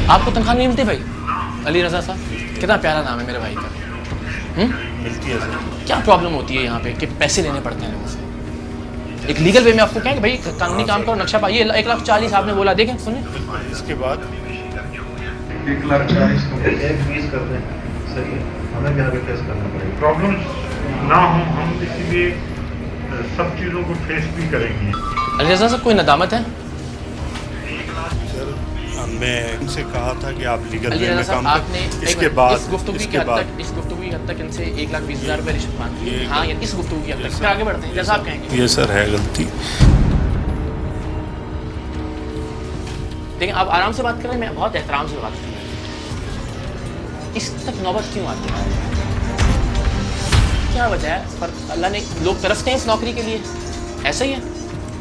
आपको तनख्वाह नहीं मिलती भाई? अली रज़ा साहब, कितना प्यारा नाम है मेरे भाई का। मिलती है सर। क्या प्रॉब्लम होती है यहाँ पे कि पैसे लेने पड़ते हैं लोगों से? एक लीगल वे में आपको कहें कि भाई कानूनी काम करो, नक्शा पाइए, 1,40,000 आपने बोला, देखें सुने। इसके बाद 1,40,000 फीस कर दें, सही है, हमें क्या फेस करना पड़ेगा। प्रॉब्लम ना हो, हम इसीलिए सब चीज़ों को फेस भी करेंगे। अली रज़ा साहब, कोई नदामत है? सर मैं इनसे कहा था कि आप लीगल अली वे रज़ा में साहब, काम आपने करें। इसके बाद इस गुफ्तगू की हद तक इनसे 1,20,000 रुपये रिश्वत मांगी। हाँ, इस गुफ्तगू की हद तक फिर आगे बढ़ते हैं, जैसा आप कहेंगे। ये सर है गलती। लेकिन आप आराम से बात कर रहे हैं, मैं बहुत एहतराम से बात कर रहा हूँ। इस तक नौबत क्यों आती है? क्या वजह है? पर अल्लाह ने लोग तरसते हैं इस नौकरी के लिए, ऐसा ही है।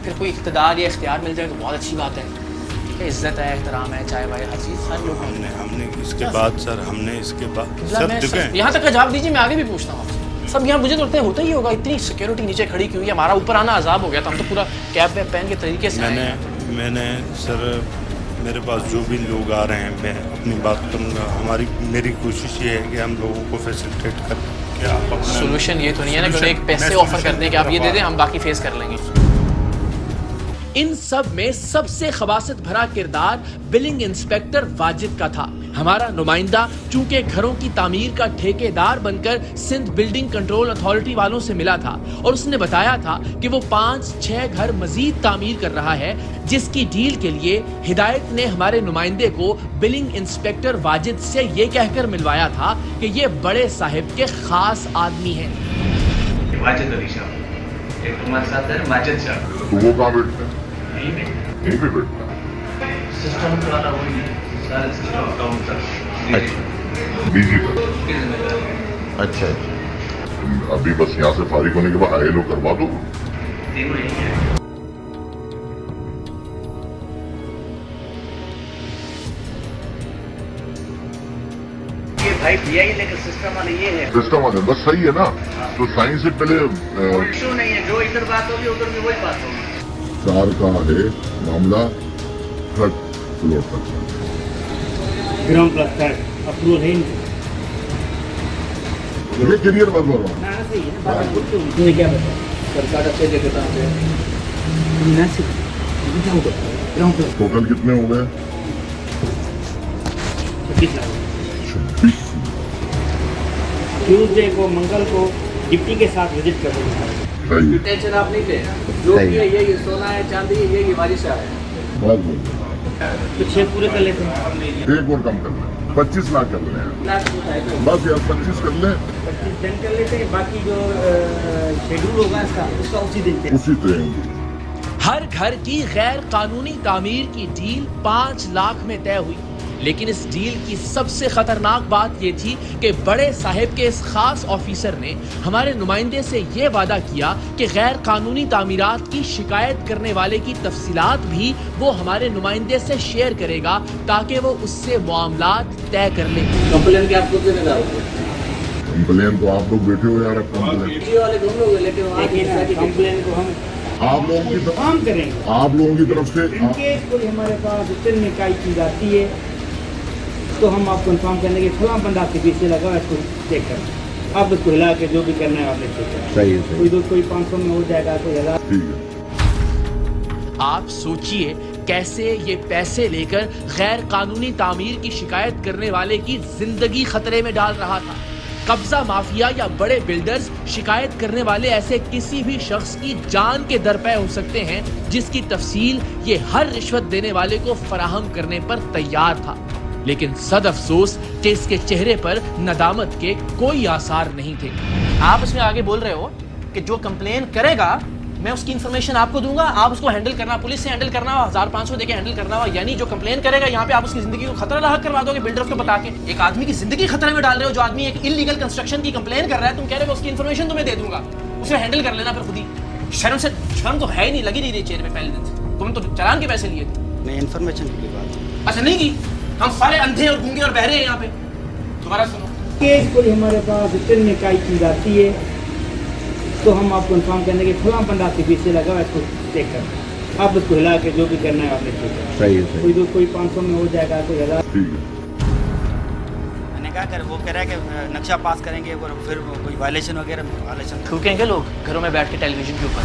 फिर कोई इख्तिदार या इख्तियार मिल जाए तो बहुत अच्छी बात है, ठीक है, इज्जत है, एहतराम है, चाय वाय हर चीज़ सारे लोग। हमने इसके बाद सर सब जगह यहाँ तक का जवाब दीजिए, मैं आगे भी पूछता हूँ आपसे। सब यहाँ मुझे तो लगता है होता ही होगा, इतनी सिक्योरिटी नीचे खड़ी की हुई है, हमारा ऊपर आना अजाब हो गया था, हम तो पूरा कैप वैप पहन के तरीके से मैंने सर मेरे पास जो भी लोग आ रहे हैं मैं अपनी बात करूँगा। मेरी कोशिश ये है कि हम लोगों को फैसिलिटेट कर के आप अपना सोल्यूशन ये तो नहीं है ना कि एक पैसे ऑफर कर दें कि आप ये दे दें, हम बाकी फेस कर लेंगे। इन सब में सबसे खबासत भरा किरदार बिलिंग इंस्पेक्टर वाजिद का था। हमारा नुमाइंदा चूंकि घरों की तामीर का ठेकेदार बनकर सिंध बिल्डिंग कंट्रोल अथॉरिटी वालों से मिला था और उसने बताया था कि वो 5-6 घर मजीद तामीर कर रहा है, जिसकी डील के लिए हिदायत ने हमारे नुमाइंदे को बिलिंग इंस्पेक्टर वाजिद से ये कहकर मिलवाया था कि ये बड़े साहिब के खास आदमी हैं। वाजिद अली शाह, एक तुम्हारे साथ है वाजिद शाह, तो वो कहाँ बैठते हैं? यही में यहीं पे बैठता है। सिस्टम वाला वही है, सारे सिस्टम काउंटर बीजी का। की जिम्मेदारी है। अच्छा, अभी बस यहाँ से फारिग होने के बाद आए लोग करवा दो। तीनों यही है। ये भाई दिया ही, लेकिन सिस्टम वाले ये है, सिस्टम वाले बस सही है ना। तो साइंस से पहले कोई इशू नहीं है, जो इधर बात होगी उधर भी वही बात होगी। 4 का है मामला, ट्रक फ्लोर तक ग्राउंड प्लस थर्ड अप्रूवल है इनका। ये क्लियर बात बोल रहा हूँ। ना सही है ना, बात बोलते हो तूने क्या बताया? सरकार अच्छे जगह कहाँ पे ना सही क्या होगा ग्राउंड प्लस टोटल कितने हो गए? 26 लाख। 26। ट्यूसडे को मंगल को डिप्टी के साथ विजिट कर रहे हैं। सही है, टेंशन आप नहीं ले, जो भी है यही सोना है, चांदी है, यही बारिश है। बात बोल रहे तो 6 पूरे कर लेते हैं। हैं। एक और कम कर लें, 25 लाख कर लें। बस यार 25 कर लें, 25 दिन कर लेते हैं, बाकी जो शेड्यूल होगा इसका उसका उसी दिन पे। उसी ट्रेन। हर घर की गैर कानूनी तामीर की डील 5 लाख में तय हुई, लेकिन इस डील की सबसे खतरनाक बात यह थी कि बड़े साहिब के इस खास ऑफिसर ने हमारे नुमाइंदे से यह वादा किया कि गैर कानूनी तामीरात की शिकायत करने वाले की तफसीलात भी वो हमारे नुमाइंदे से शेयर करेगा ताकि वो उससे मामलात तय कर ले। कंप्लेन के आपको जिम्मेदार होंगे, कंप्लेन तो आप लोग बैठे हो यार। अब कंप्लेन ये वाले दोनों लोग हैं, लेकिन वहाँ देखिए ना, कंप्लेन को हम आप लोगों की तरफ, काम करेंगे। आप लोगों की तरफ से इनके कोई हमारे पास रिटर्न में कोई चीज़ आती है तो हम आपको इन्फॉर्म करने के फलां बंदा आपके पीछे लगा, इसको चेक करना, आप उसको हिला के जो भी करना है आपने चेक करना। सही है, कोई 500 में हो जाएगा, कोई 1000। ठीक है। आप सोचिए कैसे ये पैसे लेकर गैर कानूनी तामीर की शिकायत करने वाले की जिंदगी खतरे में डाल रहा था। कब्जा माफिया या बड़े बिल्डर्स शिकायत करने वाले ऐसे किसी भी शख्स की जान के दरपे हो सकते हैं जिसकी तफसील ये हर रिश्वत देने वाले को फराहम करने पर तैयार था, लेकिन सद अफसोस कि इसके चेहरे पर नदामत के कोई आसार नहीं थे। आप इसमें आगे बोल रहे हो कि जो कंप्लेन करेगा मैं उसकी इन्फॉर्मेशन आपको दूंगा, आप उसको हैंडल करना, पुलिस से हैंडल करना हो, 1500 देके हैंडल करना हो, यानी जो कंप्लेन करेगा यहाँ पे आप उसकी जिंदगी को खतरा लायक करवा दोगे बिल्डर्स को बता के। एक आदमी की जिंदगी खतरे में डाल रहे हो, जो आदमी एक इलीगल कंस्ट्रक्शन की कंप्लेन कर रहा है, तुम कह रहे हो उसकी इन्फॉर्मेशन तुम्हें दे दूंगा, उसे हैंडल कर लेना फिर खुद ही। शर्म तो है ही नहीं, लगी नहीं रही चेहरे पे पहले दिन से। तुमने तो चालान के पैसे लिए थे। मैं इन्फॉर्मेशन की बात अच्छा नहीं की, हम सारे अंधे और गूंगे और बहरे हैं यहाँ पे। तुम्हारा सुनो, केस कोई हमारे पास रिटर्न में कोई चीज़ आती है तो हम आपको इन्फॉर्म करने के फलां बंदा आपके पीछे लगा, इसको चेक करना, आप उसको हिला के जो भी करना है आपने ठीक है। सही है, सही कोई 500 में हो जाएगा, कोई 1000। ठीक है। मैंने क्या कर, वो कह रहा है कि नक्शा पास करेंगे और फिर वो कोई वायलेशन वगैरह थूकेंगे लोग घरों में बैठ के टेलीविजन के ऊपर।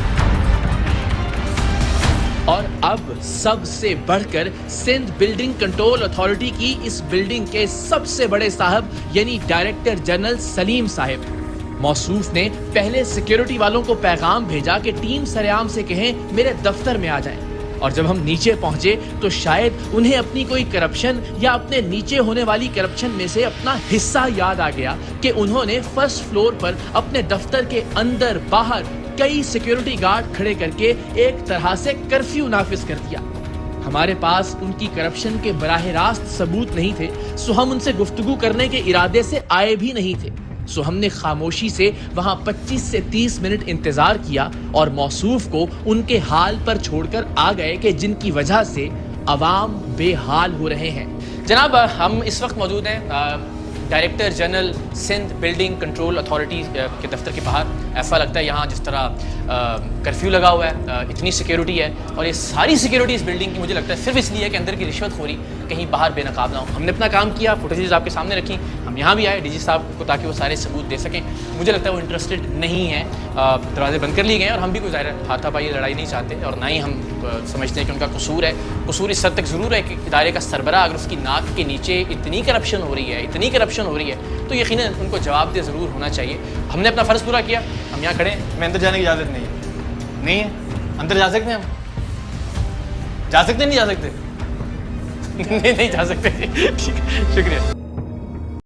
और अब सबसे बढ़कर सिंध बिल्डिंग कंट्रोल अथॉरिटी की इस बिल्डिंग के सबसे बड़े साहब यानी डायरेक्टर जनरल सलीम साहिब, मौसूफ ने पहले सिक्योरिटी वालों को पैगाम भेजा कि टीम सरेआम से कहें मेरे दफ्तर में आ जाएं। और जब हम नीचे पहुंचे तो शायद उन्हें अपनी कोई करप्शन या अपने नीचे होने वाली करप्शन में से अपना हिस्सा याद आ गया कि उन्होंने फर्स्ट फ्लोर पर अपने दफ्तर के अंदर बाहर कई सिक्योरिटी गार्ड खड़े करके एक तरह से कर्फ्यू नाफिज कर दिया। हमारे पास उनकी करप्शन के बराह रास्त सबूत नहीं थे, सो हम उनसे गुफ्तगू करने के इरादे से आए भी नहीं थे। सो हमने खामोशी से वहां 25 से 30 मिनट इंतजार किया और मौसूफ को उनके हाल पर छोड़कर आ गए कि जिनकी वजह से अवाम बेहाल हो रहे हैं। जनाब, हम इस वक्त मौजूद हैं director general Sindh building control authority के दफ्तर के बाहर। ऐसा लगता है यहाँ जिस तरह कर्फ्यू लगा हुआ है, इतनी सिक्योरिटी है और ये सारी सिक्योरिटी इस बिल्डिंग की मुझे लगता है सिर्फ इसलिए है कि अंदर की रिश्वतखोरी कहीं बाहर बेनकाब ना हो। हमने अपना काम किया, फुटेजेस आपके सामने रखी, हम यहाँ भी आए डीजी साहब को ताकि वो सारे सबूत दे सकें। मुझे लगता है वो इंटरेस्टेड नहीं है, दरवाजे बंद कर लिए गए और हम भी कोई ज़ाहिर हाथापाई लड़ाई नहीं चाहते और ना ही हम समझते हैं कि उनका कसूर है। कसूर इस हद तक ज़रूर है कि इदारे का सरबराह अगर उसकी नाक के नीचे इतनी करप्शन हो रही है तो यकीनन उनको जवाबदेह ज़रूर होना चाहिए। हमने अपना फ़र्ज़ पूरा किया, हम यहाँ खड़े हैं। मैं अंदर जाने की इजाज़त नहीं है। अंदर जा सकते हैं हम? जा सकते नहीं जा सकते? नहीं जा सकते। ठीक है, शुक्रिया।